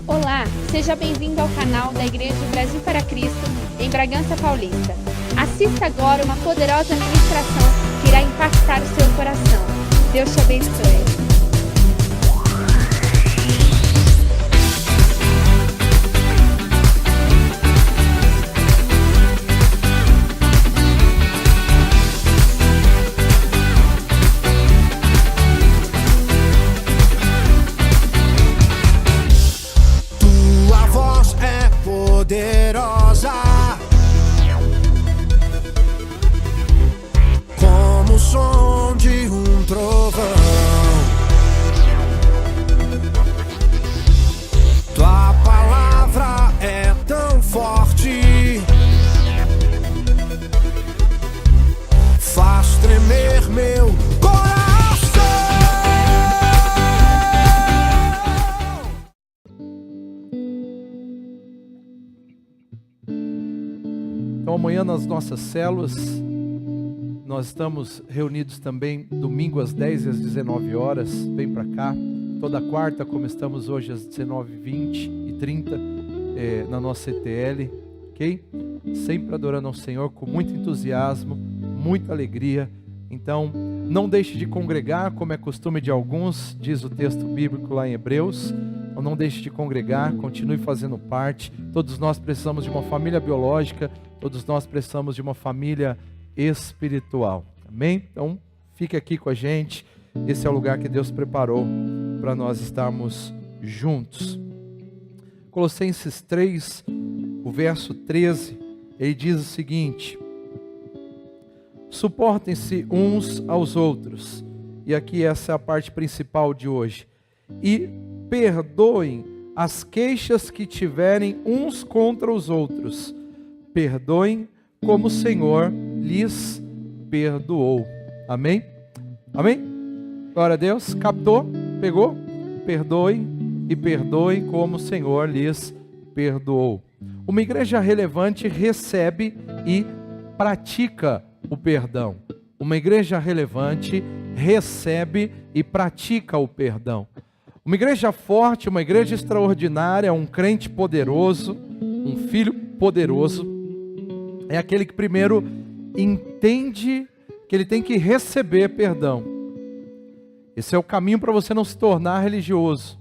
Olá, seja bem-vindo ao canal da Igreja Brasil para Cristo, em Bragança Paulista. Assista agora uma poderosa ministração que irá impactar o seu coração. Deus te abençoe. Poderosa como o som de um trovão, tua palavra é tão forte, faz tremer meu coração. Então amanhã nas nossas células, nós estamos reunidos também domingo às 10 e às 19 horas, vem para cá. Toda quarta, como estamos hoje às 19h20 e 30 na nossa CTL, ok? Sempre adorando ao Senhor com muito entusiasmo, muita alegria. Então não deixe de congregar, como é costume de alguns, diz o texto bíblico lá em Hebreus. Então não deixe de congregar, continue fazendo parte. Todos nós precisamos de uma família biológica, todos nós precisamos de uma família espiritual, amém? Então fique aqui com a gente, esse é o lugar que Deus preparou para nós estarmos juntos. Colossenses 3, o verso 13, ele diz o seguinte: suportem-se uns aos outros, e aqui essa é a parte principal de hoje, e perdoem as queixas que tiverem uns contra os outros. Perdoem como o Senhor lhes perdoou. Amém? Amém? Glória a Deus. Captou? Pegou? Perdoem e perdoem como o Senhor lhes perdoou. Uma igreja relevante recebe e pratica o perdão. Uma igreja relevante recebe e pratica o perdão. Uma igreja forte, uma igreja extraordinária, um crente poderoso, um filho poderoso, é aquele que primeiro entende que ele tem que receber perdão. Esse é o caminho para você não se tornar religioso.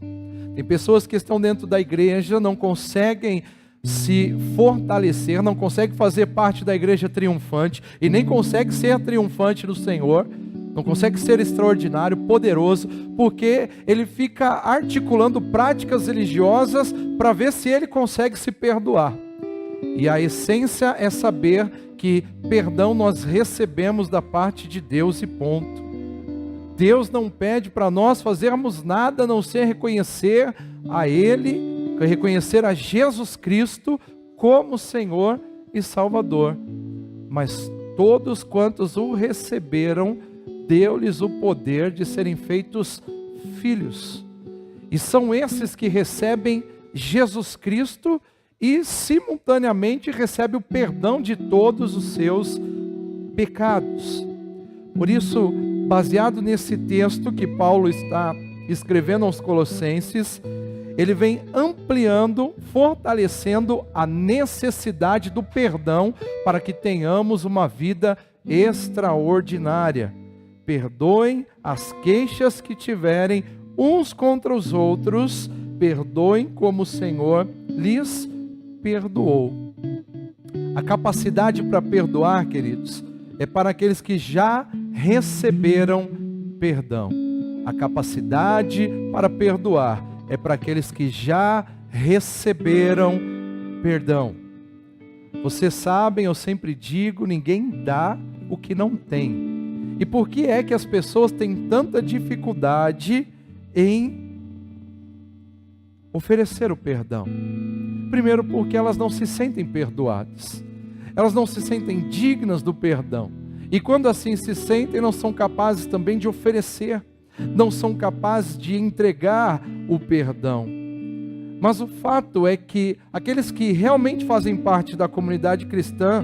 Tem pessoas que estão dentro da igreja, não conseguem se fortalecer, não conseguem fazer parte da igreja triunfante, e nem conseguem ser triunfante no Senhor, não consegue ser extraordinário, poderoso, porque ele fica articulando práticas religiosas para ver se ele consegue se perdoar. E a essência é saber que perdão nós recebemos da parte de Deus e ponto. Deus não pede para nós fazermos nada a não ser reconhecer a Ele, reconhecer a Jesus Cristo como Senhor e Salvador. Mas todos quantos o receberam, deu-lhes o poder de serem feitos filhos. E são esses que recebem Jesus Cristo e simultaneamente recebem o perdão de todos os seus pecados. Por isso, baseado nesse texto que Paulo está escrevendo aos Colossenses, ele vem ampliando, fortalecendo a necessidade do perdão para que tenhamos uma vida extraordinária. Perdoem as queixas que tiverem uns contra os outros, perdoem como o Senhor lhes perdoou. A capacidade para perdoar, queridos, é para aqueles que já receberam perdão. A capacidade para perdoar é para aqueles que já receberam perdão. Vocês sabem, eu sempre digo, ninguém dá o que não tem. E por que é que as pessoas têm tanta dificuldade em oferecer o perdão? Primeiro, porque elas não se sentem perdoadas. Elas não se sentem dignas do perdão. E quando assim se sentem, não são capazes também de oferecer. Não são capazes de entregar o perdão. Mas o fato é que aqueles que realmente fazem parte da comunidade cristã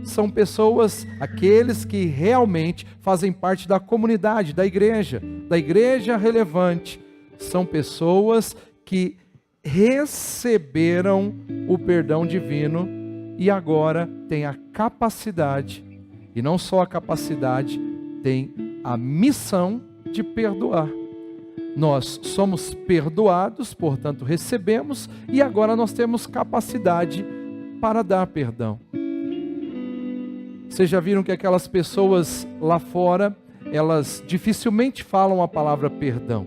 são pessoas, aqueles que realmente fazem parte da comunidade, da igreja relevante. São pessoas que receberam o perdão divino e agora têm a capacidade, e não só a capacidade, tem a missão de perdoar. Nós somos perdoados, portanto recebemos, e agora nós temos capacidade para dar perdão. Vocês já viram que aquelas pessoas lá fora, elas dificilmente falam a palavra perdão,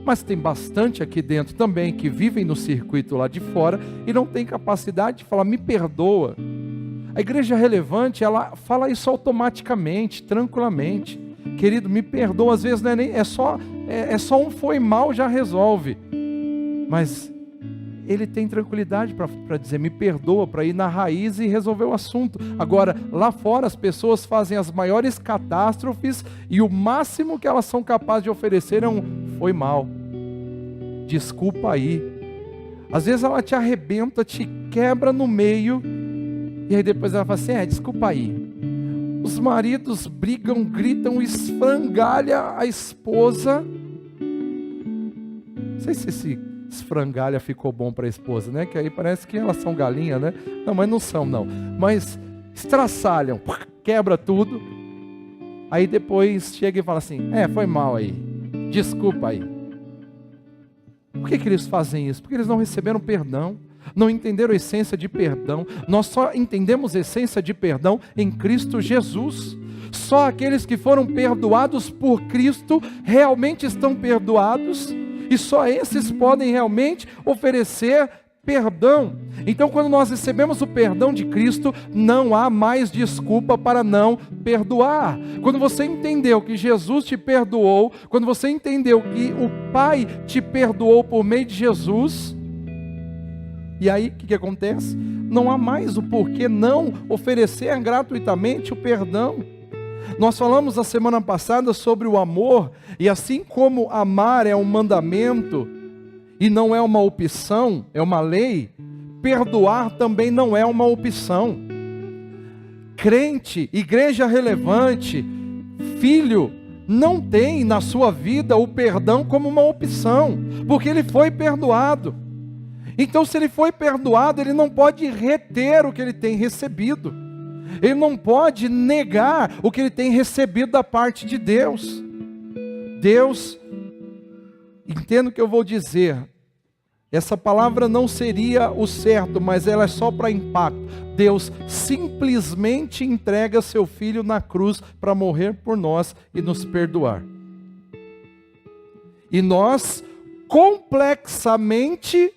mas tem bastante aqui dentro também que vivem no circuito lá de fora e não tem capacidade de falar, me perdoa. A igreja relevante, ela fala isso automaticamente, tranquilamente. Querido, me perdoa, às vezes não é nem, é só um foi mal, já resolve. Mas ele tem tranquilidade para dizer, me perdoa, para ir na raiz e resolver o assunto. Agora, lá fora as pessoas fazem as maiores catástrofes e o máximo que elas são capazes de oferecer é um foi mal, desculpa aí. Às vezes ela te arrebenta, te quebra no meio, e aí depois ela fala assim, desculpa aí. Os maridos brigam, gritam, esfrangalha a esposa. Não sei se esse esfrangalha ficou bom para a esposa, né? Que aí parece que elas são galinha, né? Não, mas não são não. Mas estraçalham, quebra tudo. Aí depois chega e fala assim, foi mal aí, desculpa aí. Por que eles fazem isso? Porque eles não receberam perdão. Não entenderam a essência de perdão. Nós só entendemos a essência de perdão em Cristo Jesus. Só aqueles que foram perdoados por Cristo realmente estão perdoados, e só esses podem realmente oferecer perdão. Então, quando nós recebemos o perdão de Cristo, não há mais desculpa para não perdoar. Quando você entendeu que Jesus te perdoou, quando você entendeu que o Pai te perdoou por meio de Jesus, e aí, o que acontece? Não há mais o porquê não oferecer gratuitamente o perdão. Nós falamos na semana passada sobre o amor, e assim como amar é um mandamento, e não é uma opção, é uma lei, perdoar também não é uma opção. Crente, igreja relevante, filho, não tem na sua vida o perdão como uma opção, porque ele foi perdoado. Então, se ele foi perdoado, ele não pode reter o que ele tem recebido. Ele não pode negar o que ele tem recebido da parte de Deus. Deus, entendo o que eu vou dizer. Essa palavra não seria o certo, mas ela é só para impacto. Deus simplesmente entrega seu Filho na cruz para morrer por nós e nos perdoar. E nós complexamente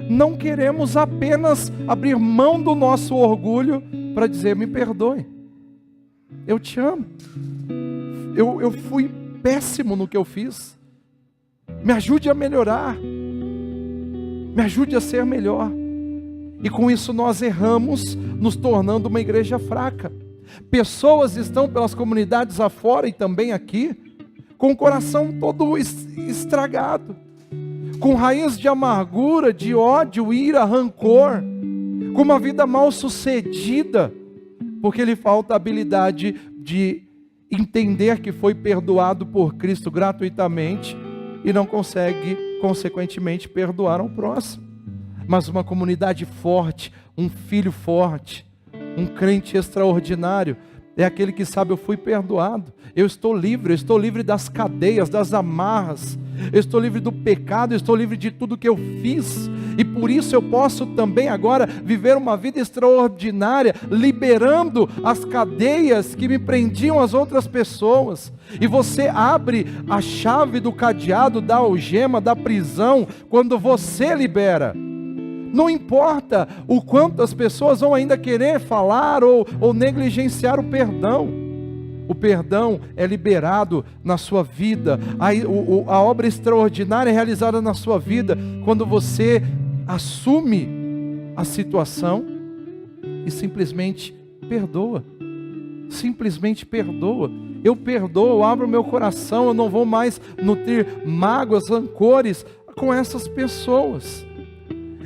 não queremos apenas abrir mão do nosso orgulho para dizer, me perdoe, eu te amo, eu fui péssimo no que eu fiz, me ajude a melhorar, me ajude a ser melhor. E com isso nós erramos, nos tornando uma igreja fraca. Pessoas estão pelas comunidades afora e também aqui, com o coração todo estragado, com raiz de amargura, de ódio, ira, rancor, com uma vida mal sucedida, porque lhe falta a habilidade de entender que foi perdoado por Cristo gratuitamente e não consegue, consequentemente, perdoar ao próximo. Mas uma comunidade forte, um filho forte, um crente extraordinário, é aquele que sabe, eu fui perdoado, eu estou livre das cadeias, das amarras, eu estou livre do pecado, eu estou livre de tudo que eu fiz, e por isso eu posso também agora viver uma vida extraordinária, liberando as cadeias que me prendiam às outras pessoas. E você abre a chave do cadeado, da algema, da prisão, quando você libera. Não importa o quanto as pessoas vão ainda querer falar ou negligenciar o perdão. O perdão é liberado na sua vida. A obra extraordinária é realizada na sua vida quando você assume a situação e simplesmente perdoa. Simplesmente perdoa. Eu perdoo, eu abro meu coração, eu não vou mais nutrir mágoas, rancores com essas pessoas.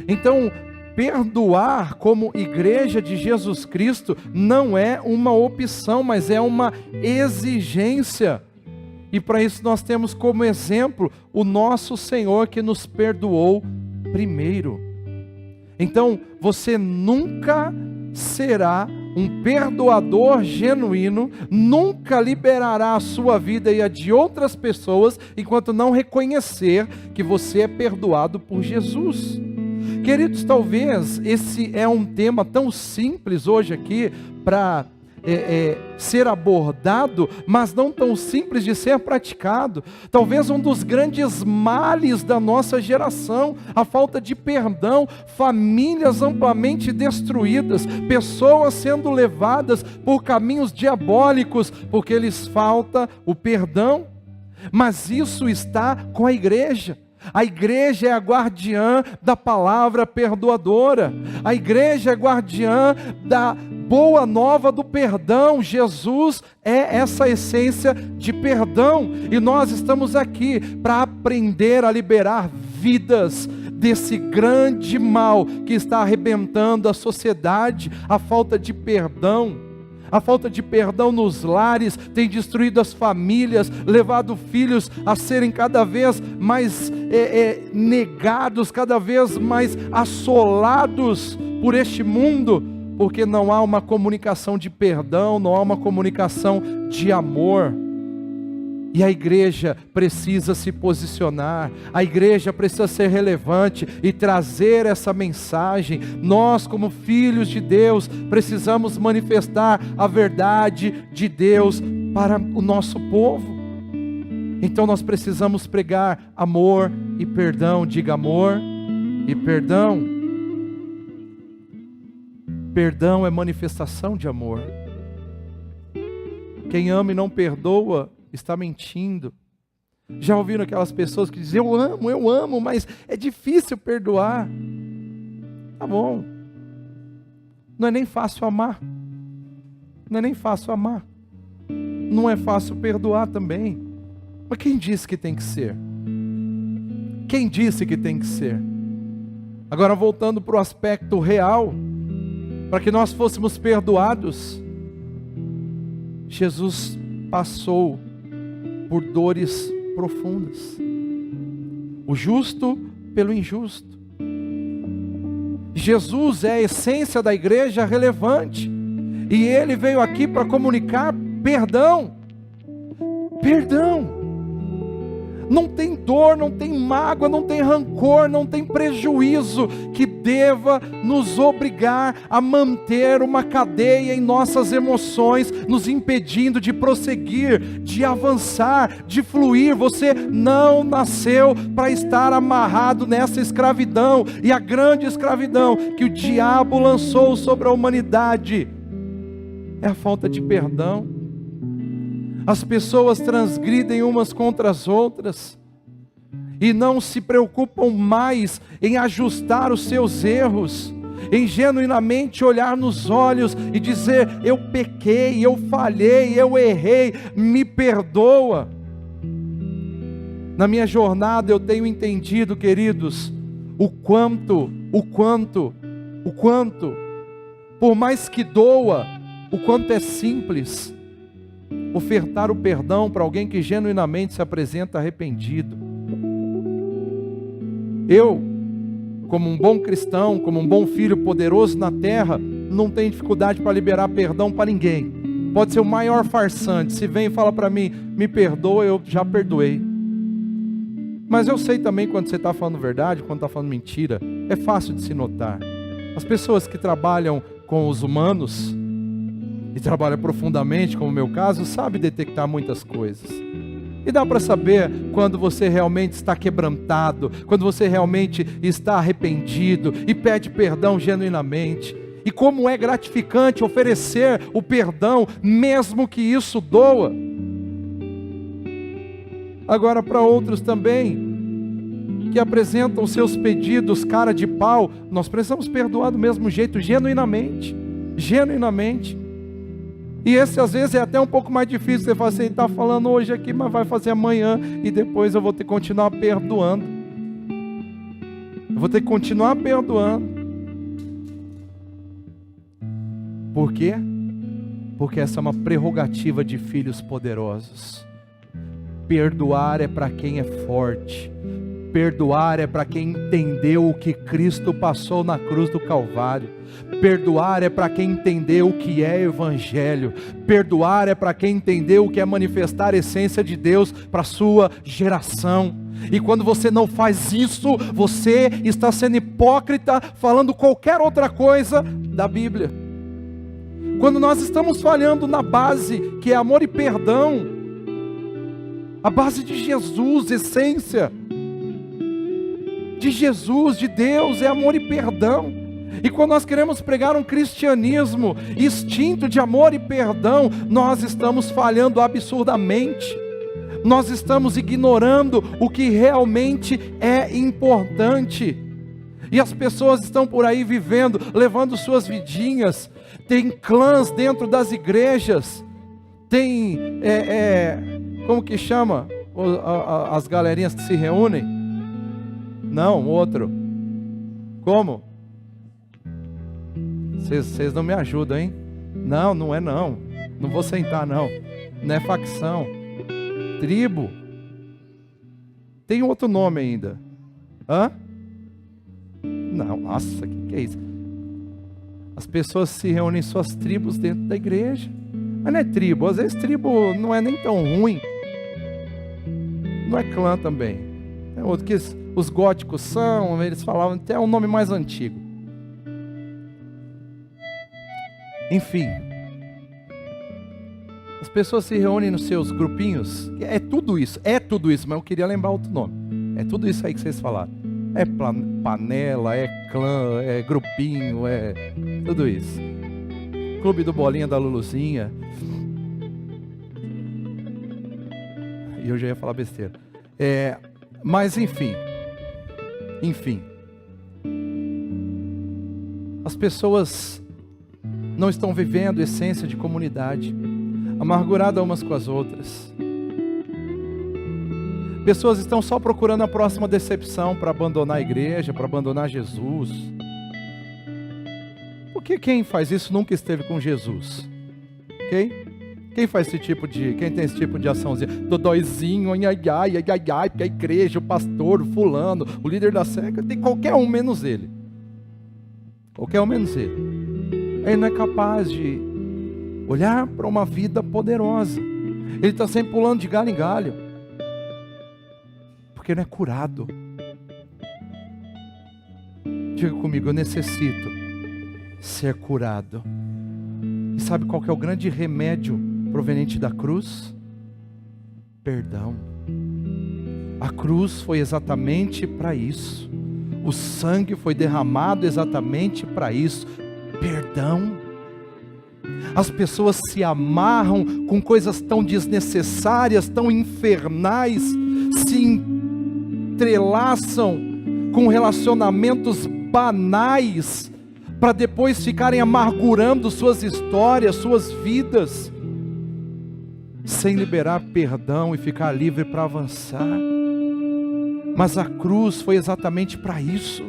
Então, perdoar como igreja de Jesus Cristo não é uma opção, mas é uma exigência. E para isso nós temos como exemplo o nosso Senhor que nos perdoou primeiro. Então, você nunca será um perdoador genuíno, nunca liberará a sua vida e a de outras pessoas, enquanto não reconhecer que você é perdoado por Jesus. Queridos, talvez esse é um tema tão simples hoje aqui para ser abordado, mas não tão simples de ser praticado. Talvez um dos grandes males da nossa geração, a falta de perdão, famílias amplamente destruídas, pessoas sendo levadas por caminhos diabólicos, porque lhes falta o perdão. Mas isso está com a igreja. A igreja é a guardiã da palavra perdoadora. A igreja é guardiã da boa nova do perdão. Jesus é essa essência de perdão. E nós estamos aqui para aprender a liberar vidas desse grande mal que está arrebentando a sociedade, a falta de perdão. A falta de perdão nos lares tem destruído as famílias, levado filhos a serem cada vez mais negados, cada vez mais assolados por este mundo, porque não há uma comunicação de perdão, não há uma comunicação de amor. E a igreja precisa se posicionar, a igreja precisa ser relevante e trazer essa mensagem. Nós, como filhos de Deus, precisamos manifestar a verdade de Deus para o nosso povo. Então nós precisamos pregar amor e perdão. Diga amor e perdão. Perdão é manifestação de amor. Quem ama e não perdoa está mentindo. Já ouviram aquelas pessoas que dizem: eu amo, mas é difícil perdoar. Tá bom. Não é nem fácil amar. Não é nem fácil amar. Não é fácil perdoar também. Mas quem disse que tem que ser? Quem disse que tem que ser? Agora, voltando para o aspecto real, para que nós fôssemos perdoados, Jesus passou por dores profundas. O justo pelo injusto. Jesus é a essência da igreja relevante. E Ele veio aqui para comunicar perdão. Perdão. Não tem dor, não tem mágoa, não tem rancor, não tem prejuízo que deva nos obrigar a manter uma cadeia em nossas emoções, nos impedindo de prosseguir, de avançar, de fluir. Você não nasceu para estar amarrado nessa escravidão, e a grande escravidão que o diabo lançou sobre a humanidade é a falta de perdão. As pessoas transgridem umas contra as outras e não se preocupam mais em ajustar os seus erros, em genuinamente olhar nos olhos e dizer: eu pequei, eu falhei, eu errei, me perdoa. Na minha jornada eu tenho entendido, queridos, o quanto, por mais que doa, o quanto é simples ofertar o perdão para alguém que genuinamente se apresenta arrependido. Eu, como um bom cristão, como um bom filho poderoso na terra, não tenho dificuldade para liberar perdão para ninguém. Pode ser o maior farsante, se vem e fala para mim: me perdoa, eu já perdoei. Mas eu sei também quando você está falando verdade, quando está falando mentira. É fácil de se notar. As pessoas que trabalham com os humanos e trabalha profundamente, como o meu caso, sabe detectar muitas coisas. E dá para saber quando você realmente está quebrantado, quando você realmente está arrependido e pede perdão genuinamente. E como é gratificante oferecer o perdão, mesmo que isso doa. Agora, para outros também, que apresentam seus pedidos cara de pau, nós precisamos perdoar do mesmo jeito, genuinamente. E esse às vezes é até um pouco mais difícil. Você fala assim: está falando hoje aqui, mas vai fazer amanhã, e depois eu vou ter que continuar perdoando. Eu vou ter que continuar perdoando. Por quê? Porque essa é uma prerrogativa de filhos poderosos. Perdoar é para quem é forte. Perdoar é para quem entendeu o que Cristo passou na cruz do Calvário. Perdoar é para quem entendeu o que é Evangelho. Perdoar é para quem entendeu o que é manifestar a essência de Deus para a sua geração. E quando você não faz isso, você está sendo hipócrita, falando qualquer outra coisa da Bíblia. Quando nós estamos falhando na base, que é amor e perdão, a base de Jesus, essência de Jesus, de Deus, é amor e perdão. E quando nós queremos pregar um cristianismo extinto de amor e perdão, nós estamos falhando absurdamente. Nós estamos ignorando o que realmente é importante. E as pessoas estão por aí vivendo, levando suas vidinhas. Tem clãs dentro das igrejas. Tem, como que chama? As galerinhas que se reúnem? Não, outro. Como? Vocês não me ajudam, hein? Não, não é não. Não vou sentar não. Não é facção. Tribo. Tem outro nome ainda. Hã? Não, nossa, que é isso? As pessoas se reúnem em suas tribos dentro da igreja. Mas não é tribo. Às vezes tribo não é nem tão ruim. Não é clã também. É outro que os góticos são, eles falavam até um nome mais antigo. Enfim, as pessoas se reúnem nos seus grupinhos. É tudo isso, mas eu queria lembrar outro nome. É tudo isso aí que vocês falaram. É panela, é clã, é grupinho, é tudo isso. Clube do Bolinha da Luluzinha. E eu já ia falar besteira. Mas enfim. As pessoas não estão vivendo a essência de comunidade, amarguradas umas com as outras. Pessoas estão só procurando a próxima decepção para abandonar a igreja, para abandonar Jesus. Porque quem faz isso nunca esteve com Jesus. Ok? Quem tem esse tipo de açãozinha? Dodóizinho, ai, porque a igreja, o pastor, o fulano, o líder da seca, tem qualquer um menos ele. Qualquer um menos ele. Ele não é capaz de olhar para uma vida poderosa. Ele está sempre pulando de galho em galho. Porque não é curado. Diga comigo, eu necessito ser curado. E sabe qual que é o grande remédio proveniente da cruz? Perdão. A cruz foi exatamente para isso. O sangue foi derramado exatamente para isso. Perdão. As pessoas se amarram com coisas tão desnecessárias, tão infernais, se entrelaçam com relacionamentos banais, para depois ficarem amargurando suas histórias, suas vidas, sem liberar perdão e ficar livre para avançar. Mas a cruz foi exatamente para isso,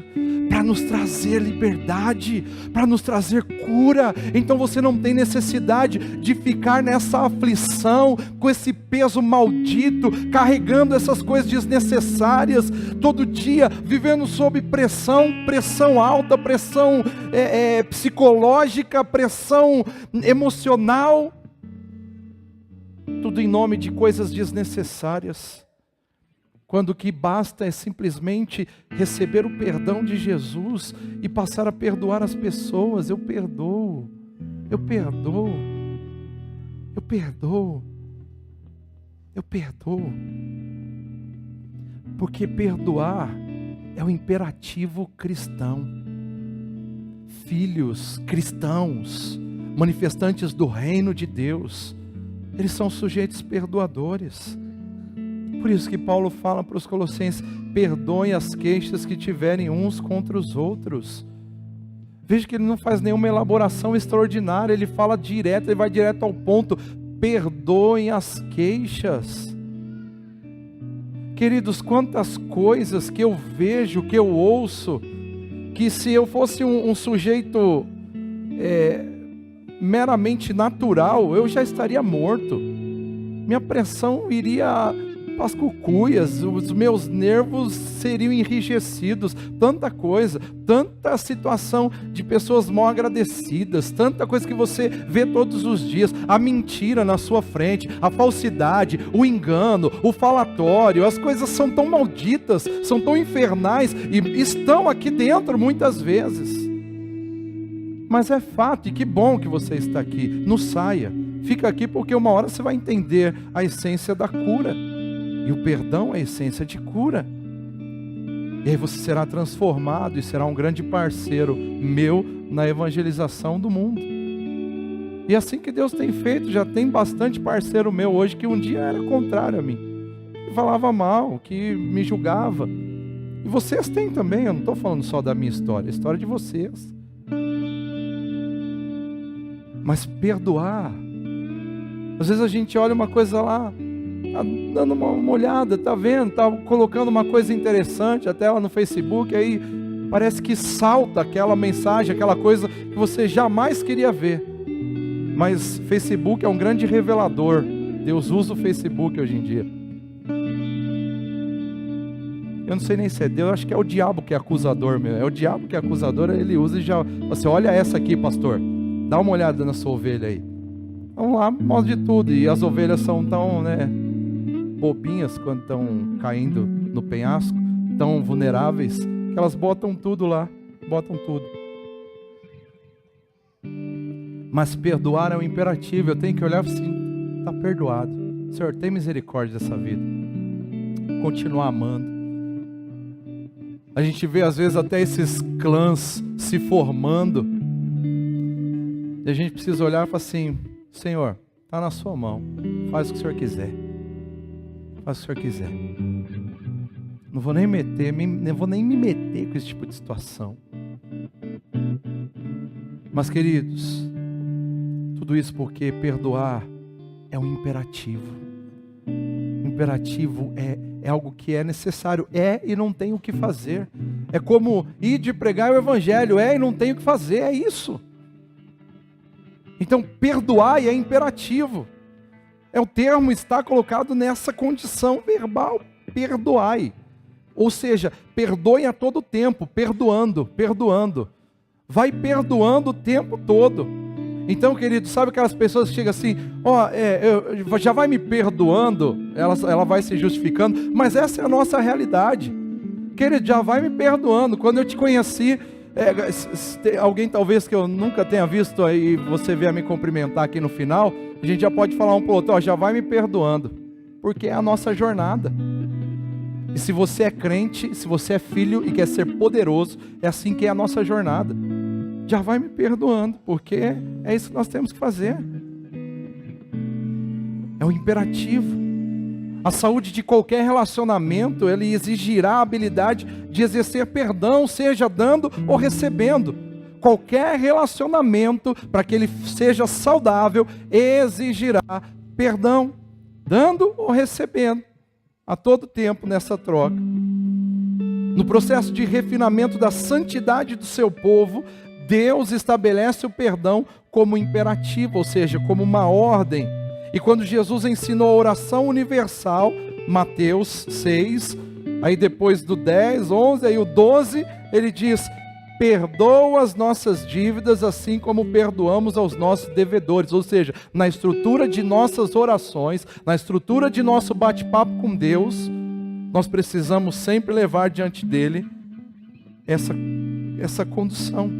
para nos trazer liberdade, para nos trazer cura. Então você não tem necessidade de ficar nessa aflição, com esse peso maldito, carregando essas coisas desnecessárias, todo dia vivendo sob pressão alta, pressão psicológica, pressão emocional, tudo em nome de coisas desnecessárias. Quando o que basta é simplesmente receber o perdão de Jesus e passar a perdoar as pessoas. Eu perdoo. Porque perdoar é o imperativo cristão. Filhos cristãos, manifestantes do reino de Deus, eles são sujeitos perdoadores. Por isso que Paulo fala para os colossenses: perdoem as queixas que tiverem uns contra os outros. Veja que ele não faz nenhuma elaboração extraordinária, ele fala direto, ele vai direto ao ponto: perdoem as queixas. Queridos, quantas coisas que eu vejo, que eu ouço, que se eu fosse um sujeito meramente natural, eu já estaria morto. Minha pressão iria as cucuias, os meus nervos seriam enrijecidos, tanta coisa, tanta situação de pessoas mal agradecidas, tanta coisa que você vê todos os dias, a mentira na sua frente, a falsidade, o engano, o falatório, as coisas são tão malditas, são tão infernais e estão aqui dentro muitas vezes. Mas é fato, e que bom que você está aqui, não saia, fica aqui porque uma hora você vai entender a essência da cura. E o perdão é a essência de cura. E aí você será transformado e será um grande parceiro meu na evangelização do mundo. E assim que Deus tem feito, já tem bastante parceiro meu hoje que um dia era contrário a mim, que falava mal, que me julgava. E vocês têm também, eu não estou falando só da minha história, é a história de vocês. Mas perdoar, às vezes a gente olha uma coisa lá, tá dando uma olhada, tá vendo, tá colocando uma coisa interessante até lá no Facebook, aí parece que salta aquela mensagem, aquela coisa que você jamais queria ver. Mas Facebook é um grande revelador. Deus usa o Facebook hoje em dia. Eu não sei nem se é Deus, acho que é o diabo que é acusador mesmo. É o diabo que é acusador, ele usa e já... Você olha essa aqui, pastor, dá uma olhada na sua ovelha aí. Vamos lá, mostra de tudo. E as ovelhas são tão, bobinhas quando estão caindo no penhasco, tão vulneráveis, que elas botam tudo lá, botam tudo. Mas perdoar é um imperativo. Eu tenho que olhar assim, está perdoado. Senhor, tem misericórdia dessa vida. Continuar amando. A gente vê às vezes até esses clãs se formando. E a gente precisa olhar e falar assim, Senhor, está na sua mão. Faz o que o Senhor quiser. Faz o que o Senhor quiser. Não vou nem me meter com esse tipo de situação. Mas queridos, tudo isso porque perdoar é um imperativo. Imperativo é algo que é necessário, e não tem o que fazer. É como ir de pregar o evangelho, e não tem o que fazer, é isso. Então perdoar é imperativo. O termo está colocado nessa condição verbal, perdoai. Ou seja, perdoe a todo tempo, perdoando. Vai perdoando o tempo todo. Então, querido, sabe aquelas pessoas que chegam assim, já vai me perdoando, ela vai se justificando, mas essa é a nossa realidade. Querido, já vai me perdoando. Quando eu te conheci, alguém talvez que eu nunca tenha visto, aí você vier me cumprimentar aqui no final, a gente já pode falar um para o outro, já vai me perdoando, porque é a nossa jornada. E se você é crente, se você é filho e quer ser poderoso, é assim que é a nossa jornada. Já vai me perdoando, porque é isso que nós temos que fazer. É um imperativo. A saúde de qualquer relacionamento, ele exigirá a habilidade de exercer perdão, seja dando ou recebendo. Qualquer relacionamento, para que ele seja saudável, exigirá perdão, dando ou recebendo, a todo tempo nessa troca. No processo de refinamento da santidade do seu povo, Deus estabelece o perdão como imperativo, ou seja, como uma ordem. E quando Jesus ensinou a oração universal, Mateus 6, aí depois do 10, 11, aí o 12, ele diz, perdoa as nossas dívidas assim como perdoamos aos nossos devedores. Ou seja, na estrutura de nossas orações, na estrutura de nosso bate-papo com Deus, nós precisamos sempre levar diante dele essa condução.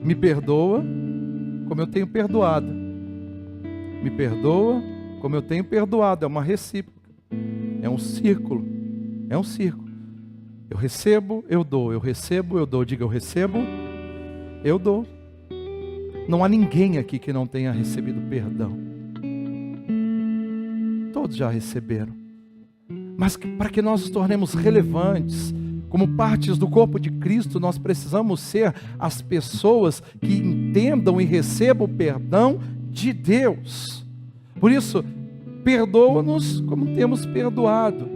Me perdoa como eu tenho perdoado. Me perdoa como eu tenho perdoado. É uma recíproca. É um círculo. É um círculo. Eu recebo, eu dou. Eu recebo, eu dou. Diga, eu recebo, eu dou. Não há ninguém aqui que não tenha recebido perdão. Todos já receberam. Mas para que nós nos tornemos relevantes, como partes do corpo de Cristo, nós precisamos ser as pessoas que entendam e recebam o perdão de Deus. Por isso, perdoa-nos como temos perdoado.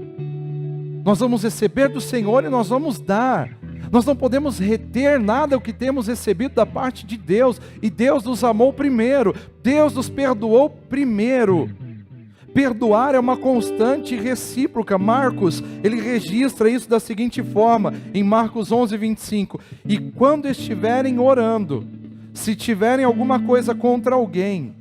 Nós vamos receber do Senhor e nós vamos dar. Nós não podemos reter nada o que temos recebido da parte de Deus. E Deus nos amou primeiro. Deus nos perdoou primeiro. Perdoar é uma constante recíproca. Marcos, ele registra isso da seguinte forma, em Marcos 11:25. E quando estiverem orando, se tiverem alguma coisa contra alguém,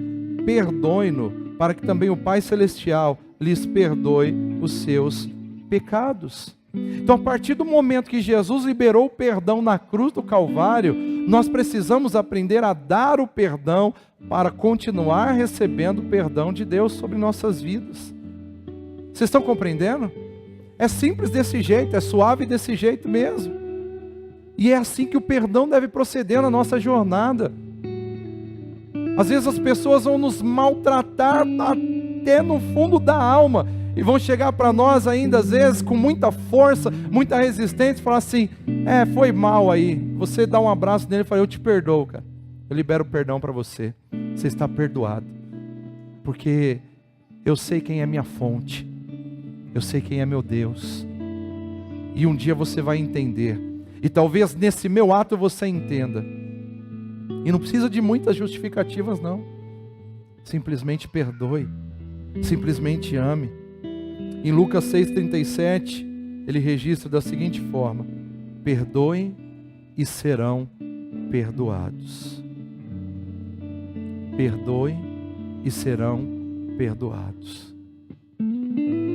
perdoem-no, para que também o Pai Celestial lhes perdoe os seus pecados. Então, a partir do momento que Jesus liberou o perdão na cruz do Calvário, nós precisamos aprender a dar o perdão para continuar recebendo o perdão de Deus sobre nossas vidas. Vocês estão compreendendo? É simples desse jeito, é suave desse jeito mesmo. E é assim que o perdão deve proceder na nossa jornada. Às vezes as pessoas vão nos maltratar até no fundo da alma, e vão chegar para nós ainda, às vezes, com muita força, muita resistência, e falar assim: foi mal aí. Você dá um abraço nele e fala: eu te perdoo, cara. Eu libero o perdão para você. Você está perdoado. Porque eu sei quem é minha fonte. Eu sei quem é meu Deus. E um dia você vai entender. E talvez nesse meu ato você entenda. E não precisa de muitas justificativas, não. Simplesmente perdoe. Simplesmente ame. Em Lucas 6,37, ele registra da seguinte forma: perdoem e serão perdoados. Perdoem e serão perdoados.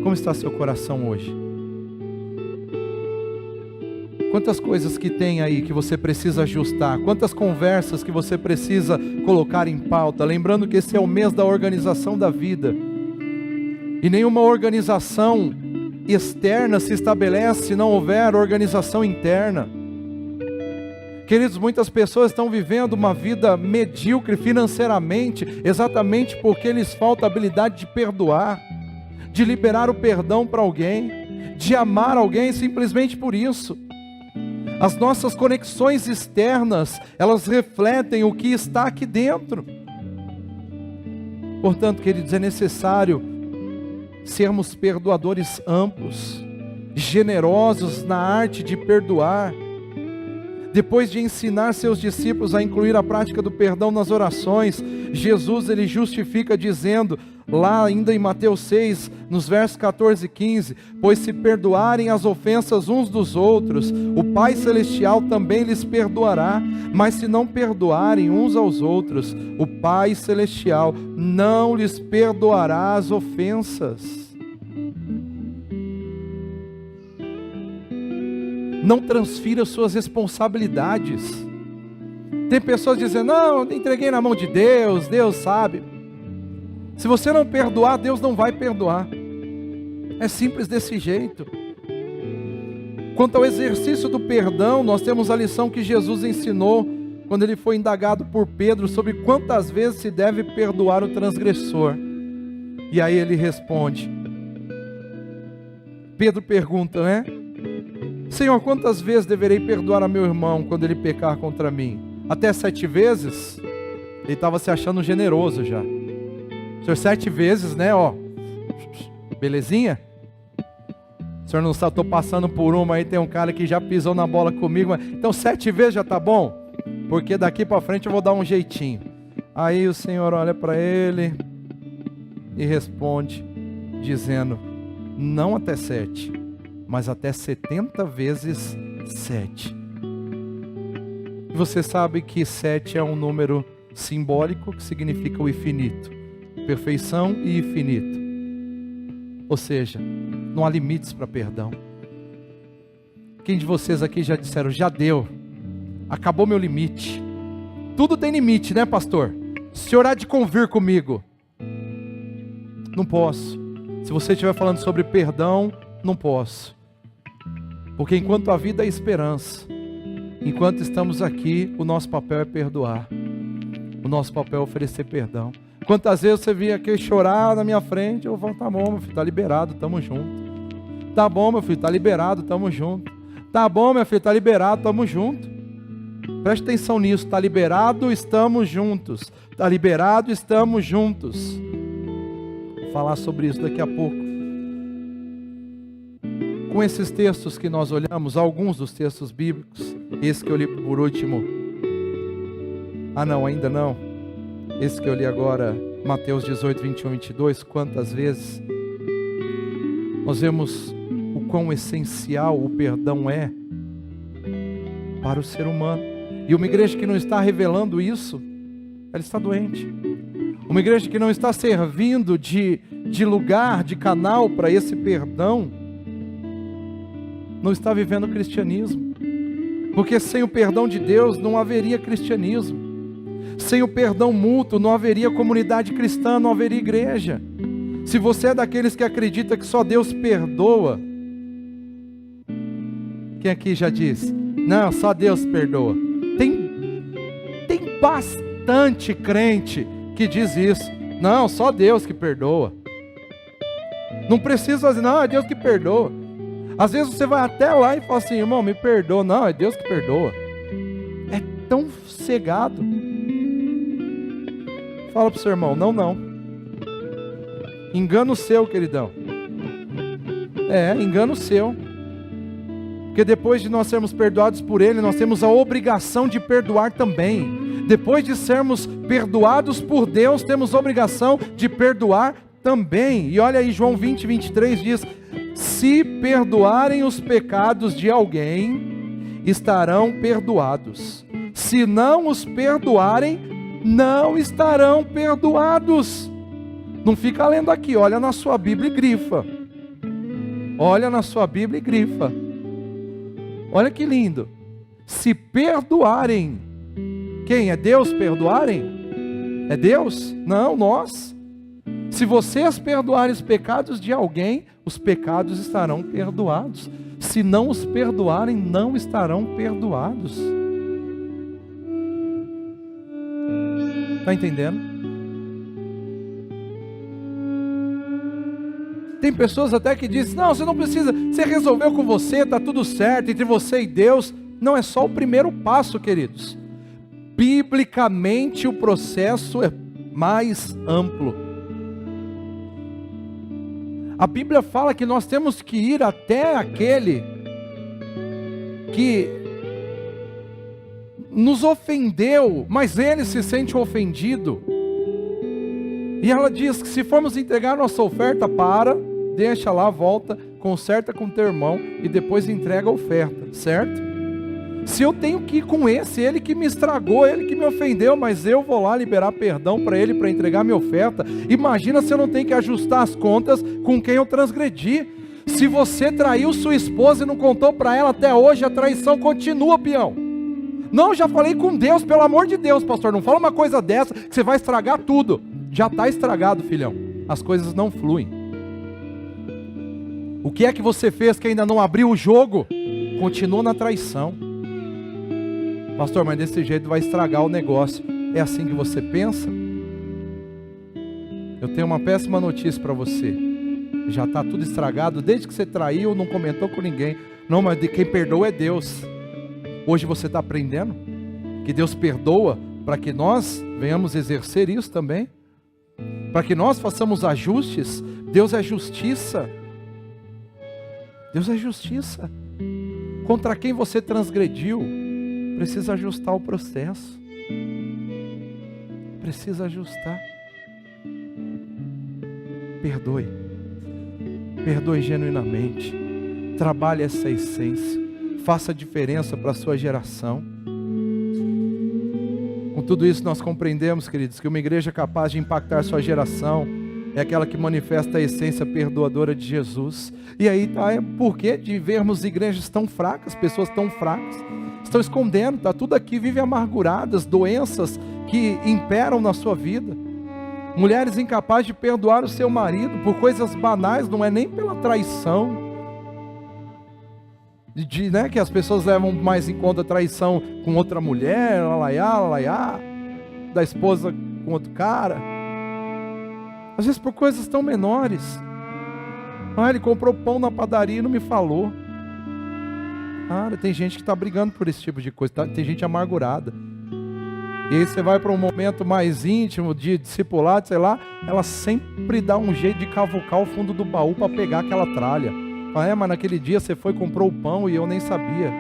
Como está seu coração hoje? Quantas coisas que tem aí que você precisa ajustar? Quantas conversas que você precisa colocar em pauta? Lembrando que esse é o mês da organização da vida. E nenhuma organização externa se estabelece se não houver organização interna. Queridos, muitas pessoas estão vivendo uma vida medíocre financeiramente, exatamente porque lhes falta a habilidade de perdoar, de liberar o perdão para alguém, de amar alguém simplesmente por isso. As nossas conexões externas, elas refletem o que está aqui dentro. Portanto, queridos, é necessário sermos perdoadores amplos, generosos na arte de perdoar. Depois de ensinar seus discípulos a incluir a prática do perdão nas orações, Jesus ele justifica dizendo, lá ainda em Mateus 6, nos versos 14 e 15, pois se perdoarem as ofensas uns dos outros, o Pai Celestial também lhes perdoará, mas se não perdoarem uns aos outros, o Pai Celestial não lhes perdoará as ofensas. Não transfira suas responsabilidades. Tem pessoas dizendo, não, eu entreguei na mão de Deus, Deus sabe. Se você não perdoar, Deus não vai perdoar. É simples desse jeito. Quanto ao exercício do perdão, nós temos a lição que Jesus ensinou quando ele foi indagado por Pedro sobre quantas vezes se deve perdoar o transgressor. E aí ele responde. Pedro pergunta, né? Senhor, quantas vezes deverei perdoar a meu irmão quando ele pecar contra mim? Até 7 vezes? Ele estava se achando generoso já. Senhor, 7 vezes, né? Ó, belezinha? O senhor não sabe, estou passando por uma aí, tem um cara que já pisou na bola comigo. Então 7 vezes já tá bom? Porque daqui para frente eu vou dar um jeitinho. Aí o Senhor olha para ele e responde, dizendo, não até 7. Mas até 70 vezes 7. Você sabe que 7 é um número simbólico que significa o infinito. Perfeição e infinito. Ou seja, não há limites para perdão. Quem de vocês aqui já disseram, já deu, acabou meu limite. Tudo tem limite, né, pastor? O senhor há de convir comigo. Não posso. Se você estiver falando sobre perdão, não posso. Porque enquanto a vida é esperança, enquanto estamos aqui, o nosso papel é perdoar. O nosso papel é oferecer perdão. Quantas vezes você vinha aqui chorar na minha frente, eu falo, tá bom, meu filho, tá liberado, tamo junto. Tá bom, meu filho, tá liberado, tamo junto. Tá bom, meu filho, tá liberado, tamo junto. Preste atenção nisso, tá liberado, estamos juntos. Tá liberado, estamos juntos. Vou falar sobre isso daqui a pouco. Com esses textos que nós olhamos, alguns dos textos bíblicos, esse que eu li por último, não, ainda não, esse que eu li agora Mateus 18, 21, 22, quantas vezes nós vemos o quão essencial o perdão é para o ser humano. E uma igreja que não está revelando isso, ela está doente. Uma igreja que não está servindo de lugar, de canal para esse perdão, não está vivendo o cristianismo. Porque sem o perdão de Deus não haveria cristianismo. Sem o perdão mútuo não haveria comunidade cristã, não haveria igreja. Se você é daqueles que acredita que só Deus perdoa, quem aqui já disse? Não, só Deus perdoa. Tem bastante crente que diz isso. Não, só Deus que perdoa. Não precisa fazer, não, é Deus que perdoa. Às vezes você vai até lá e fala assim, irmão, me perdoa. Não, é Deus que perdoa. É tão cegado. Fala pro seu irmão, não. Engano seu, queridão. Engano seu. Porque depois de nós sermos perdoados por Ele, nós temos a obrigação de perdoar também. Depois de sermos perdoados por Deus, temos a obrigação de perdoar também. E olha aí, João 20, 23 diz, se perdoarem os pecados de alguém, estarão perdoados. Se não os perdoarem, não estarão perdoados. Não fica lendo aqui, olha na sua Bíblia e grifa. Olha na sua Bíblia e grifa. Olha que lindo. Se perdoarem. Quem? É Deus perdoarem? É Deus? Não, nós. Se vocês perdoarem os pecados de alguém, os pecados estarão perdoados. Se não os perdoarem, não estarão perdoados. Está entendendo? Tem pessoas até que dizem, não, você não precisa, você resolveu com você, está tudo certo entre você e Deus. Não, é só o primeiro passo, queridos. Biblicamente o processo é mais amplo. A Bíblia fala que nós temos que ir até aquele que nos ofendeu, mas ele se sente ofendido. E ela diz que se formos entregar nossa oferta, deixa lá, volta, conserta com teu irmão e depois entrega a oferta, certo? Se eu tenho que ir com ele que me estragou, ele que me ofendeu, mas eu vou lá liberar perdão para ele, para entregar minha oferta, imagina se eu não tenho que ajustar as contas com quem eu transgredi. Se você traiu sua esposa e não contou para ela até hoje, a traição continua, peão. Não, já falei com Deus, pelo amor de Deus, pastor, não fala uma coisa dessa que você vai estragar tudo. Já está estragado, filhão. As coisas não fluem. O que é que você fez que ainda não abriu o jogo? Continua na traição. Pastor, mas desse jeito vai estragar o negócio. É assim que você pensa? Eu tenho uma péssima notícia para você. Já está tudo estragado desde que você traiu, não comentou com ninguém. Não, mas quem perdoa é Deus. Hoje você está aprendendo que Deus perdoa para que nós venhamos exercer isso também. Para que nós façamos ajustes. Deus é justiça. Deus é justiça. Contra quem você transgrediu, precisa ajustar o processo. Precisa ajustar. Perdoe. Perdoe genuinamente. Trabalhe essa essência. Faça diferença para a sua geração. Com tudo isso nós compreendemos, queridos, que uma igreja capaz de impactar sua geração é aquela que manifesta a essência perdoadora de Jesus. E aí está o porquê de vermos igrejas tão fracas, pessoas tão fracas, estão escondendo, está tudo aqui, vivem amarguradas, doenças que imperam na sua vida. Mulheres incapazes de perdoar o seu marido por coisas banais, não é nem pela traição. Que as pessoas levam mais em conta a traição com outra mulher, lalaiá, da esposa com outro cara. Às vezes por coisas tão menores. Ele comprou pão na padaria e não me falou. Cara, tem gente que está brigando por esse tipo de coisa, tem gente amargurada. E aí você vai para um momento mais íntimo, de discipulado, sei lá, ela sempre dá um jeito de cavucar o fundo do baú para pegar aquela tralha. Mas naquele dia você foi, comprou o pão e eu nem sabia.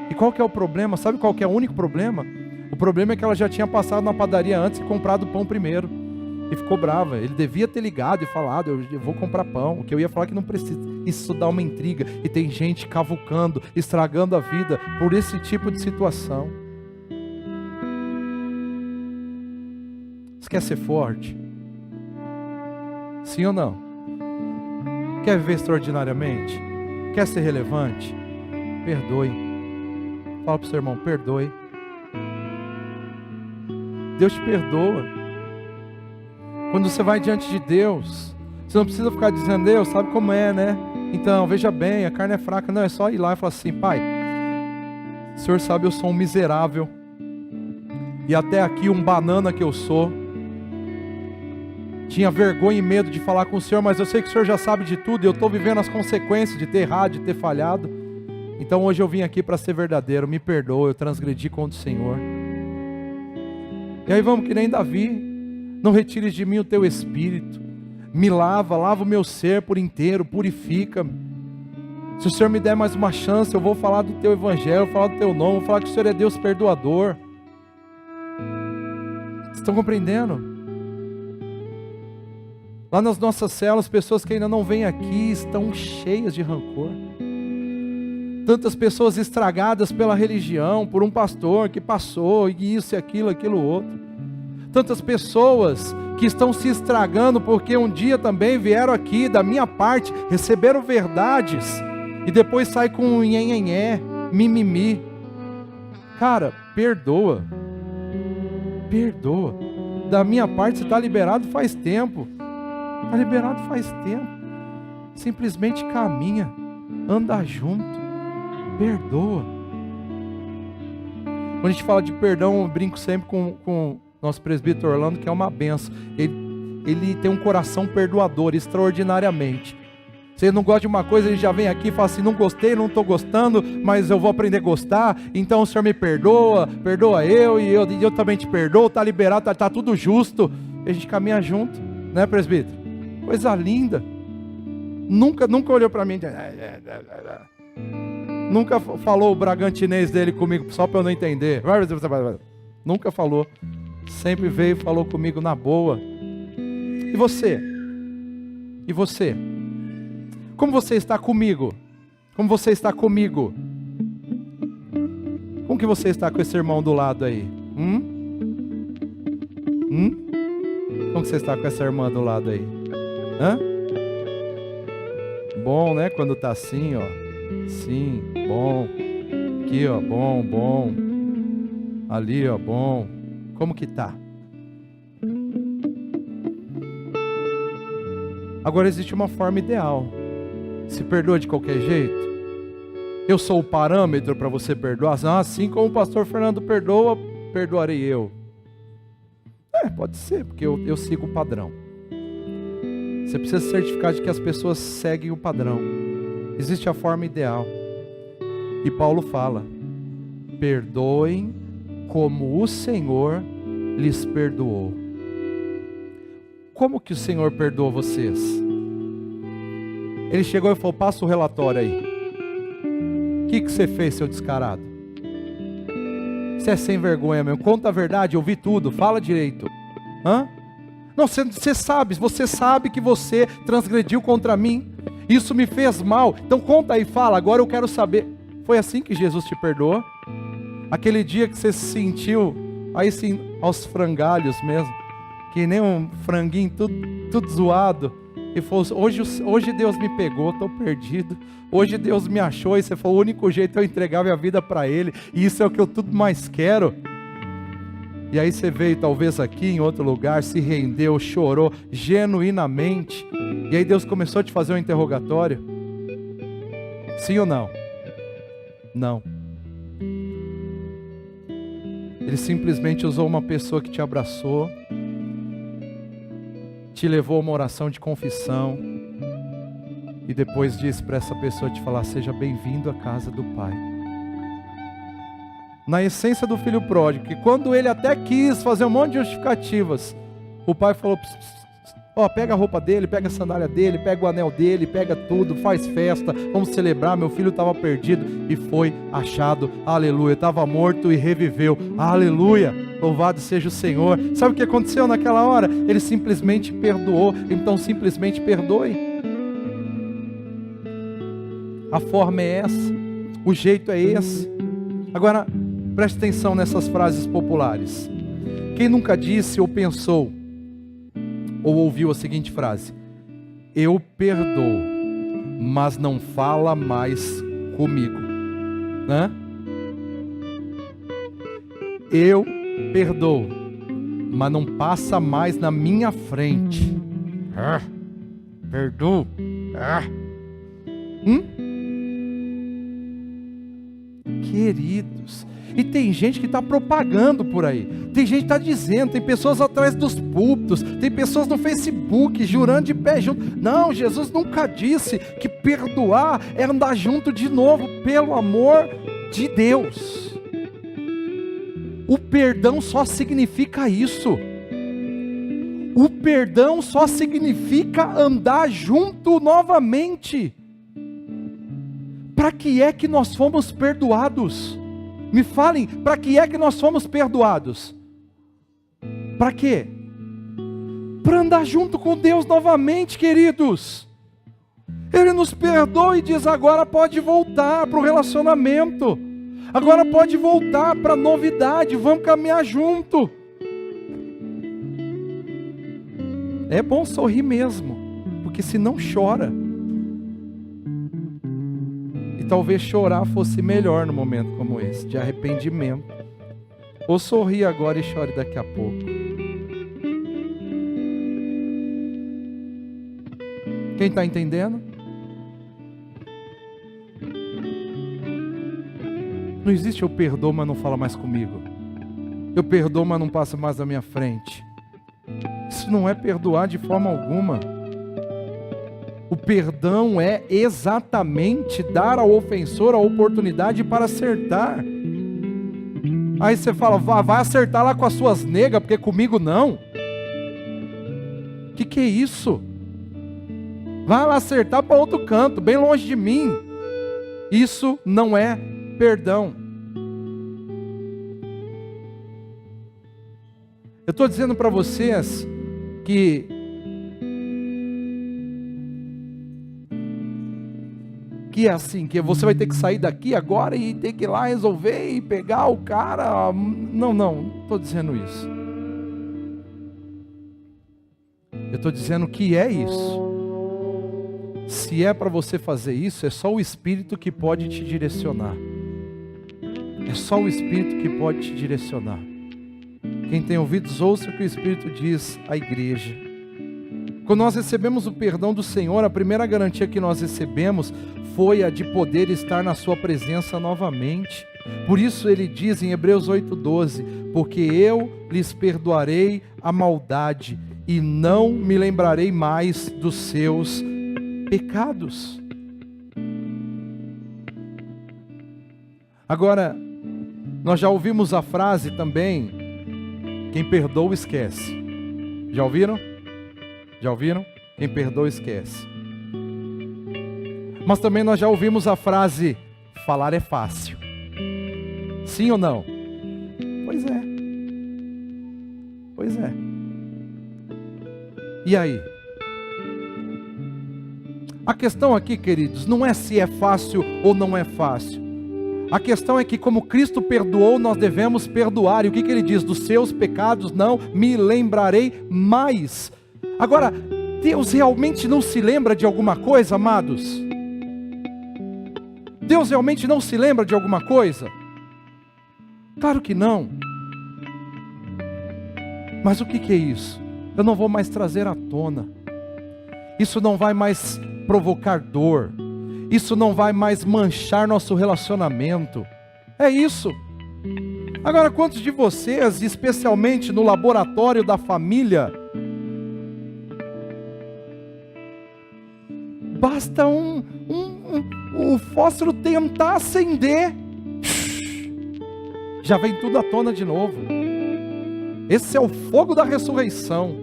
E qual que é o problema? Sabe qual que é o único problema? O problema é que ela já tinha passado na padaria antes e comprado o pão primeiro. E ficou brava. Ele devia ter ligado e falado, eu vou comprar pão. O que eu ia falar que não precisa. Isso dá uma intriga. E tem gente cavucando, estragando a vida por esse tipo de situação. Você quer ser forte? Sim ou não? Quer viver extraordinariamente? Quer ser relevante? Perdoe. Fala para o seu irmão, perdoe. Deus te perdoa. Quando você vai diante de Deus, você não precisa ficar dizendo, Deus, sabe como é, né? Então, veja bem, a carne é fraca. Não, é só ir lá e falar assim, Pai, o Senhor sabe, eu sou um miserável. E até aqui um banana que eu sou. Tinha vergonha e medo de falar com o Senhor, mas eu sei que o Senhor já sabe de tudo, e eu estou vivendo as consequências de ter errado, de ter falhado. Então hoje eu vim aqui para ser verdadeiro, me perdoa, eu transgredi contra o Senhor. E aí vamos que nem Davi, não retires de mim o teu espírito, me lava o meu ser por inteiro, purifica-me. Se o Senhor me der mais uma chance, eu vou falar do teu evangelho, vou falar do teu nome, vou falar que o Senhor é Deus perdoador. Vocês estão compreendendo? Lá nas nossas células, pessoas que ainda não vêm aqui estão cheias de rancor. Tantas pessoas estragadas pela religião, por um pastor que passou, e isso e aquilo outro. Tantas pessoas que estão se estragando porque um dia também vieram aqui, da minha parte, receberam verdades, e depois sai com um nhenhenhé, mimimi. Cara, perdoa. Perdoa. Da minha parte você está liberado faz tempo. Está liberado faz tempo. Simplesmente caminha, anda junto, perdoa. Quando a gente fala de perdão, eu brinco sempre com o nosso presbítero Orlando, que é uma benção. Ele tem um coração perdoador, extraordinariamente. Se ele não gosta de uma coisa, ele já vem aqui e fala assim, não gostei, não estou gostando, mas eu vou aprender a gostar, então o Senhor me perdoa, perdoa eu, e eu também te perdoo, está liberado, está tudo justo. E a gente caminha junto, né, presbítero? Coisa linda. Nunca olhou para mim. Nunca falou o bragantinês dele comigo, só para eu não entender. Nunca falou. Sempre veio e falou comigo na boa. E você? E você? Como você está comigo? Como você está comigo? Como que você está com esse irmão do lado aí? Como que você está com essa irmã do lado aí? Hã? Bom, né? Quando tá assim, ó. Sim, bom. Aqui, ó, bom. Ali, ó, bom. Como que tá? Agora existe uma forma ideal. Se perdoa de qualquer jeito? Eu sou o parâmetro para você perdoar? Assim como o pastor Fernando perdoa, perdoarei eu. Pode ser, porque eu sigo o padrão. Você precisa certificar de que as pessoas seguem o padrão. Existe a forma ideal. E Paulo fala, perdoem como o Senhor lhes perdoou. Como que o Senhor perdoou vocês? Ele chegou e falou, passa o relatório aí. O que você fez, seu descarado? Você é sem vergonha mesmo. Conta a verdade, eu vi tudo, fala direito. Não, você sabe que você transgrediu contra mim. Isso me fez mal. Então conta aí, fala, agora eu quero saber. Foi assim que Jesus te perdoou? Aquele dia que você se sentiu, aí sim, aos frangalhos mesmo, que nem um franguinho tudo zoado, e falou, hoje Deus me pegou, estou perdido, hoje Deus me achou, e você falou, o único jeito é eu entregar minha vida para Ele, e isso é o que eu tudo mais quero. E aí você veio talvez aqui em outro lugar, se rendeu, chorou genuinamente, e aí Deus começou a te fazer um interrogatório? Sim ou não? Não. Ele simplesmente usou uma pessoa que te abraçou, te levou a uma oração de confissão, e depois disse para essa pessoa te falar, seja bem-vindo à casa do Pai. Na essência do filho pródigo, que quando ele até quis fazer um monte de justificativas, o pai falou, pega a roupa dele, pega a sandália dele, pega o anel dele, pega tudo, faz festa, vamos celebrar, meu filho estava perdido e foi achado, aleluia, estava morto e reviveu, aleluia. Louvado seja o Senhor. Sabe o que aconteceu naquela hora? Ele simplesmente perdoou. Então simplesmente perdoe. A forma é essa, o jeito é esse. Agora, preste atenção nessas frases populares. Quem nunca disse ou pensou, ou ouviu a seguinte frase: eu perdoo, mas não fala mais comigo. Né? Eu perdoo, mas não passa mais na minha frente. Perdoo. Queridos, e tem gente que está propagando por aí, tem gente que está dizendo, tem pessoas atrás dos púlpitos, tem pessoas no Facebook jurando de pé junto. Não, Jesus nunca disse que perdoar é andar junto de novo, pelo amor de Deus. O perdão só significa isso. O perdão só significa andar junto novamente. Para que é que nós fomos perdoados? Me falem, para que é que nós fomos perdoados? Para quê? Para andar junto com Deus novamente, queridos. Ele nos perdoa e diz: agora pode voltar para o relacionamento. Agora pode voltar para a novidade, vamos caminhar junto. É bom sorrir mesmo, porque senão chora. E talvez chorar fosse melhor no momento como esse, de arrependimento. Ou sorrir agora e chore daqui a pouco. Quem está entendendo? Não existe eu perdoo, mas não fala mais comigo. Eu perdoo, mas não passa mais na minha frente. Isso não é perdoar de forma alguma. O perdão é exatamente dar ao ofensor a oportunidade para acertar. Aí você fala: vai acertar lá com as suas negas, porque comigo não. Que é isso? Vai lá acertar para outro canto, bem longe de mim. Isso não é perdão. Eu estou dizendo para vocês que é assim, que você vai ter que sair daqui agora e ter que ir lá resolver e pegar o cara. Não estou dizendo isso. Eu estou dizendo que é isso. Se é para você fazer isso, é só o Espírito que pode te direcionar. É só o Espírito que pode te direcionar. Quem tem ouvidos, ouça o que o Espírito diz à igreja. Quando nós recebemos o perdão do Senhor, a primeira garantia que nós recebemos foi a de poder estar na sua presença novamente. Por isso ele diz em Hebreus 8:12: porque eu lhes perdoarei a maldade e não me lembrarei mais dos seus pecados. Agora, nós já ouvimos a frase também: quem perdoa esquece. Já ouviram? Já ouviram? Quem perdoa esquece. Mas também nós já ouvimos a frase: falar é fácil. Sim ou não? Pois é. Pois é. E aí? A questão aqui, queridos, não é se é fácil ou não é fácil. A questão é que, como Cristo perdoou, nós devemos perdoar. E o que ele diz? Dos seus pecados não me lembrarei mais. Agora, Deus realmente não se lembra de alguma coisa, amados? Deus realmente não se lembra de alguma coisa? Claro que não. Mas o que é isso? Eu não vou mais trazer à tona. Isso não vai mais provocar dor. Isso não vai mais manchar nosso relacionamento. É isso. Agora, quantos de vocês, especialmente no laboratório da família, basta o fósforo tentar acender, já vem tudo à tona de novo. Esse é o fogo da ressurreição.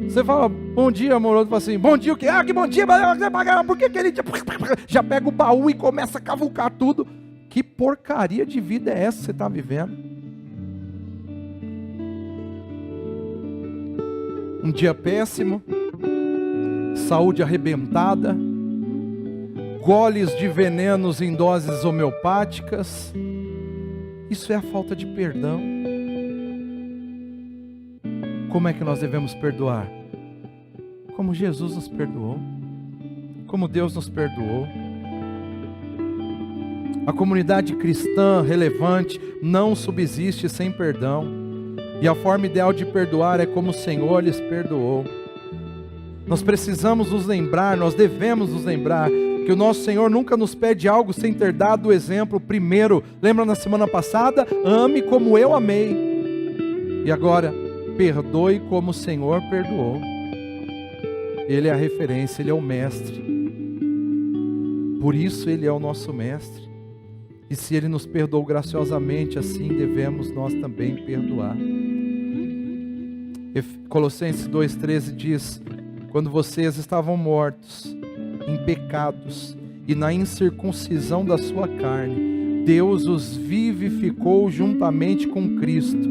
Você fala: bom dia, amor. Outro fala assim: bom dia o quê? Que bom dia, por que ele já pega o baú e começa a cavucar tudo? Que porcaria de vida é essa que você está vivendo? Um dia péssimo, saúde arrebentada, goles de venenos em doses homeopáticas. Isso é a falta de perdão. Como é que nós devemos perdoar? Como Jesus nos perdoou, como Deus nos perdoou. A comunidade cristã relevante não subsiste sem perdão. E a forma ideal de perdoar é como o Senhor lhes perdoou. Nós precisamos nos lembrar, nós devemos nos lembrar que o nosso Senhor nunca nos pede algo sem ter dado o exemplo primeiro. Lembra na semana passada? Ame como eu amei. E agora, perdoe como o Senhor perdoou. Ele é a referência, Ele é o mestre. Por isso Ele é o nosso mestre. E se Ele nos perdoou graciosamente, assim devemos nós também perdoar. Colossenses 2,13 diz: quando vocês estavam mortos em pecados e na incircuncisão da sua carne, Deus os vivificou juntamente com Cristo.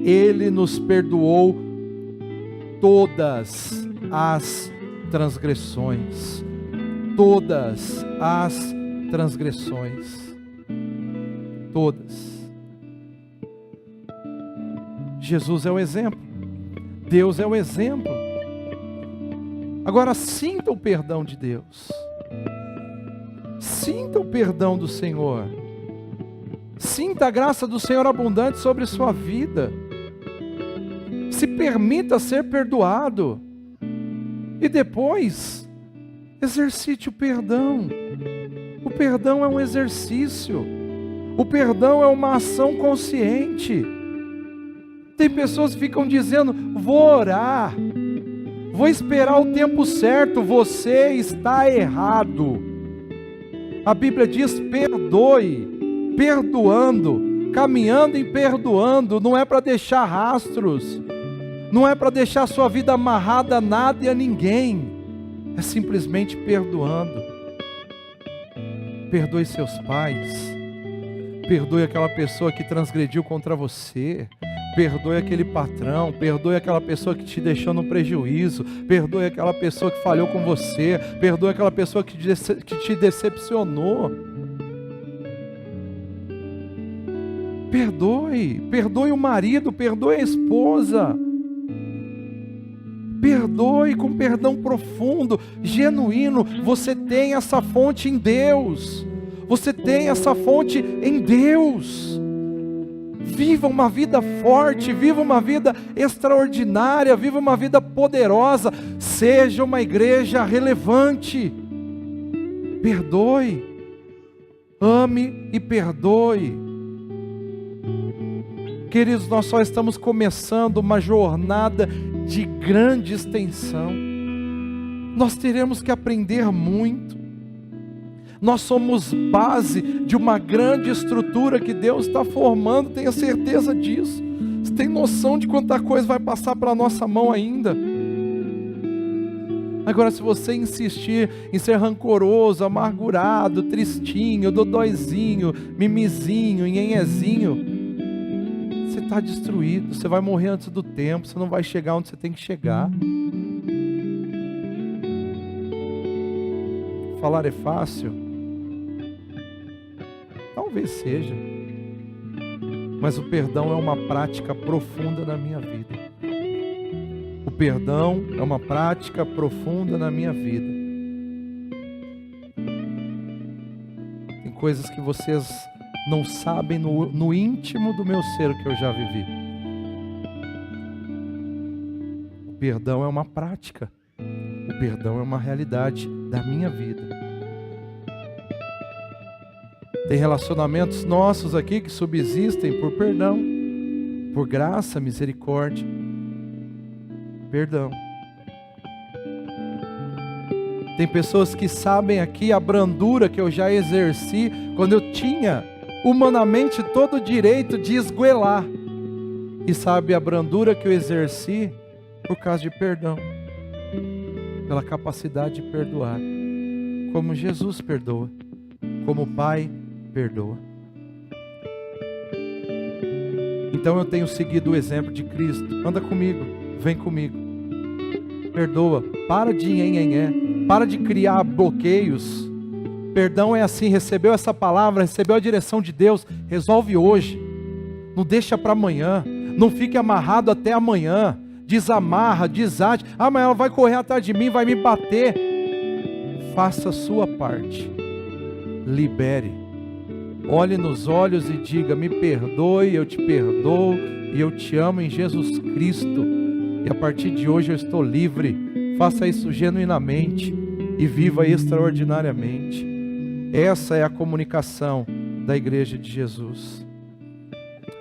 Ele nos perdoou todas as transgressões. Todas as transgressões. Todas. Jesus é o exemplo. Deus é o exemplo. Agora sinta o perdão de Deus. Sinta o perdão do Senhor. Sinta a graça do Senhor abundante sobre sua vida. Se permita ser perdoado. E depois, exercite o perdão. O perdão é um exercício. O perdão é uma ação consciente. Tem pessoas que ficam dizendo: vou orar, vou esperar o tempo certo. Você está errado. A Bíblia diz: perdoe, perdoando, caminhando e perdoando. Não é para deixar rastros, não é para deixar sua vida amarrada a nada e a ninguém. É simplesmente perdoando. Perdoe seus pais. Perdoe aquela pessoa que transgrediu contra você. Perdoe aquele patrão. Perdoe aquela pessoa que te deixou no prejuízo. Perdoe aquela pessoa que falhou com você. Perdoe aquela pessoa que te decepcionou. Perdoe. Perdoe o marido. Perdoe a esposa. Perdoe com perdão profundo, genuíno. Você tem essa fonte em Deus. Você tem essa fonte em Deus. Viva uma vida forte, viva uma vida extraordinária, viva uma vida poderosa. Seja uma igreja relevante. Perdoe. Ame e perdoe. Queridos, nós só estamos começando uma jornada de grande extensão. Nós teremos que aprender muito. Nós somos base de uma grande estrutura que Deus está formando, tenha certeza disso. Você tem noção de quanta coisa vai passar para a nossa mão ainda? Agora, se você insistir em ser rancoroso, amargurado, tristinho, dodóizinho, mimizinho, nhenhezinho, você está destruído, você vai morrer antes do tempo, você não vai chegar onde você tem que chegar. Falar é fácil? Talvez seja, mas o perdão é uma prática profunda na minha vida. O perdão é uma prática profunda na minha vida. Tem coisas que vocês não sabem no íntimo do meu ser que eu já vivi. O perdão é uma prática. O perdão é uma realidade da minha vida. Tem relacionamentos nossos aqui que subsistem por perdão, por graça, misericórdia. Perdão. Tem pessoas que sabem aqui a brandura que eu já exerci quando eu tinha humanamente todo o direito de esgoelar. E sabe a brandura que eu exerci por causa de perdão. Pela capacidade de perdoar. Como Jesus perdoa. Como o Pai perdoa. Então eu tenho seguido o exemplo de Cristo. Anda comigo, vem comigo. Perdoa, para de nhenhenhé, para de criar bloqueios. Perdão é assim, recebeu essa palavra, recebeu a direção de Deus, resolve hoje. Não deixa para amanhã, não fique amarrado até amanhã. Desamarra, desate. Amanhã ela vai correr atrás de mim, vai me bater. Faça a sua parte. Libere. Olhe nos olhos e diga: me perdoe, eu te perdoo e eu te amo em Jesus Cristo. E a partir de hoje eu estou livre. Faça isso genuinamente e viva extraordinariamente. Essa é a comunicação da Igreja de Jesus.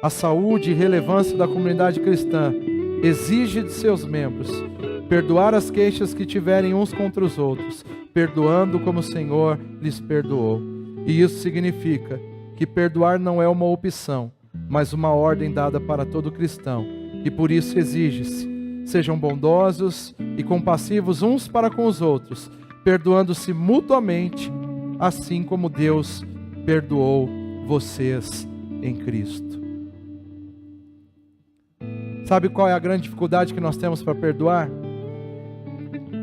A saúde e relevância da comunidade cristã exige de seus membros perdoar as queixas que tiverem uns contra os outros, perdoando como o Senhor lhes perdoou. E isso significa que perdoar não é uma opção, mas uma ordem dada para todo cristão. E por isso exige-se: sejam bondosos e compassivos uns para com os outros, perdoando-se mutuamente, assim como Deus perdoou vocês em Cristo. Sabe qual é a grande dificuldade que nós temos para perdoar?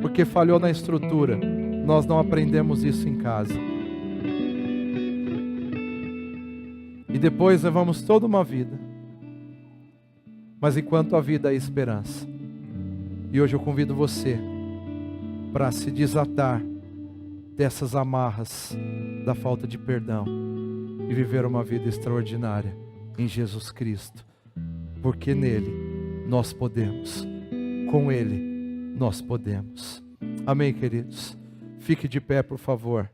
Porque falhou na estrutura. Nós não aprendemos isso em casa. E depois levamos toda uma vida. Mas enquanto a vida há esperança. E hoje eu convido você para se desatar dessas amarras da falta de perdão e viver uma vida extraordinária em Jesus Cristo. Porque nele nós podemos, com ele nós podemos. Amém, queridos? Fique de pé, por favor.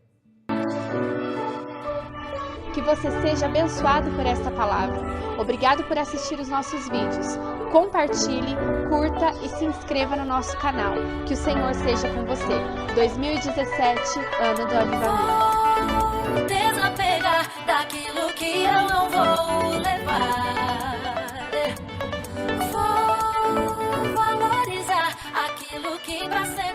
Que você seja abençoado por esta palavra. Obrigado por assistir os nossos vídeos. Compartilhe, curta e se inscreva no nosso canal. Que o Senhor seja com você. 2017, ano do avivamento. Vou desapegar daquilo que eu não vou levar. Vou valorizar aquilo que pra sempre